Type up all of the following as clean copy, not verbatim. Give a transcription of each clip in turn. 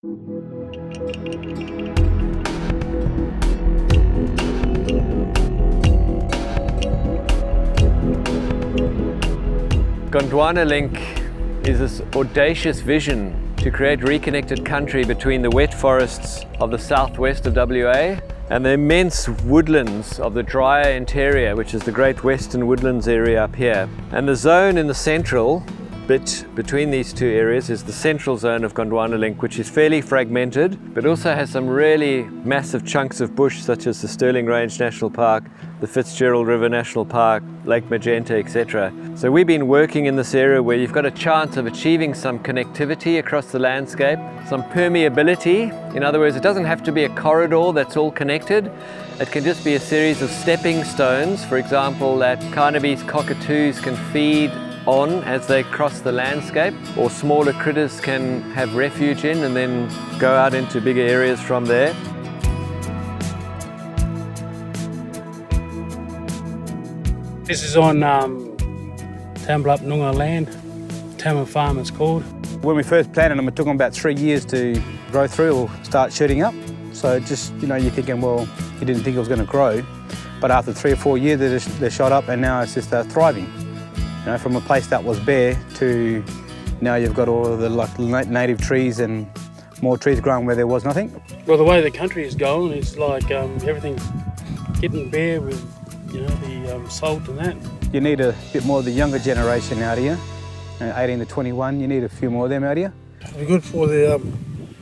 Gondwana Link is this audacious vision to create reconnected country between the wet forests of the southwest of WA and the immense woodlands of the drier interior, which is the Great Western Woodlands area up here. And the zone in the central bit between these two areas is the central zone of Gondwana Link, which is fairly fragmented, but also has some really massive chunks of bush, such as the Stirling Range National Park, the Fitzgerald River National Park, Lake Magenta, etc. So we've been working in this area where you've got a chance of achieving some connectivity across the landscape, some permeability. In other words, it doesn't have to be a corridor that's all connected. It can just be a series of stepping stones, for example, that Carnaby's cockatoos can feed on as they cross the landscape, or smaller critters can have refuge in and then go out into bigger areas from there. This is on Tambellup Noongar land, Tama Farm it's called. When we first planted them, it took them about 3 years to grow through or start shooting up. So just, you're thinking, well, you didn't think it was going to grow. But after 3 or 4 years, they're shot up and now it's just thriving. From a place that was bare to now you've got all of the native trees and more trees growing where there was nothing. Well, the way the country is going, it's like everything's getting bare with, the salt and that. You need a bit more of the younger generation out here, 18 to 21, you need a few more of them out here. It'll be good for their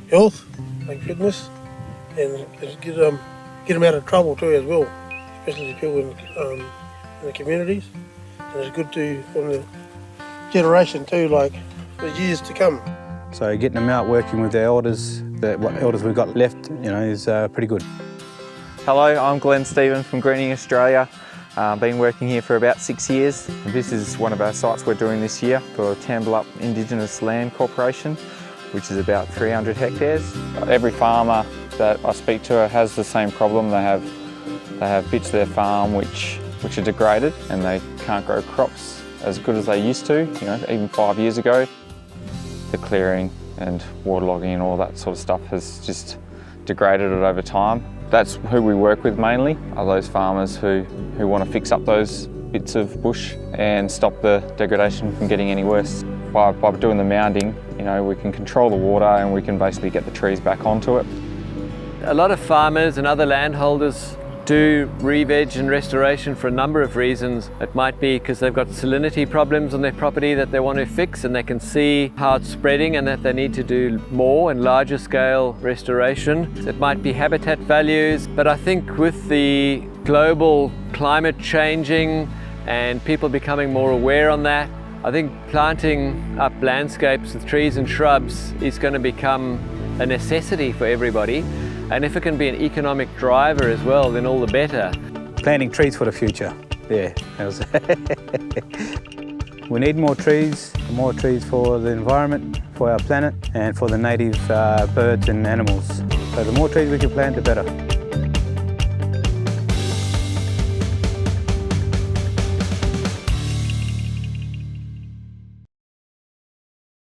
health, like fitness, and get them out of trouble too as well, especially the people in the communities. And it's good from the generation too, like for years to come. So getting them out working with their elders, what elders we've got left, is pretty good. Hello, I'm Glenn Stephen from Greening Australia. Been working here for about 6 years. This is one of our sites we're doing this year for Tambellup Indigenous Land Corporation, which is about 300 hectares. Every farmer that I speak to has the same problem. They have bits of their farm which are degraded and they can't grow crops as good as they used to, even 5 years ago. The clearing and waterlogging and all that sort of stuff has just degraded it over time. That's who we work with mainly, are those farmers who want to fix up those bits of bush and stop the degradation from getting any worse. By doing the mounding, we can control the water and we can basically get the trees back onto it. A lot of farmers and other landholders do re-veg and restoration for a number of reasons. It might be because they've got salinity problems on their property that they want to fix and they can see how it's spreading and that they need to do more and larger scale restoration. It might be habitat values, but I think with the global climate changing and people becoming more aware on that, I think planting up landscapes with trees and shrubs is going to become a necessity for everybody. And if it can be an economic driver as well, then all the better. Planting trees for the future, yeah. We need more trees for the environment, for our planet, and for the native birds and animals. So the more trees we can plant, the better.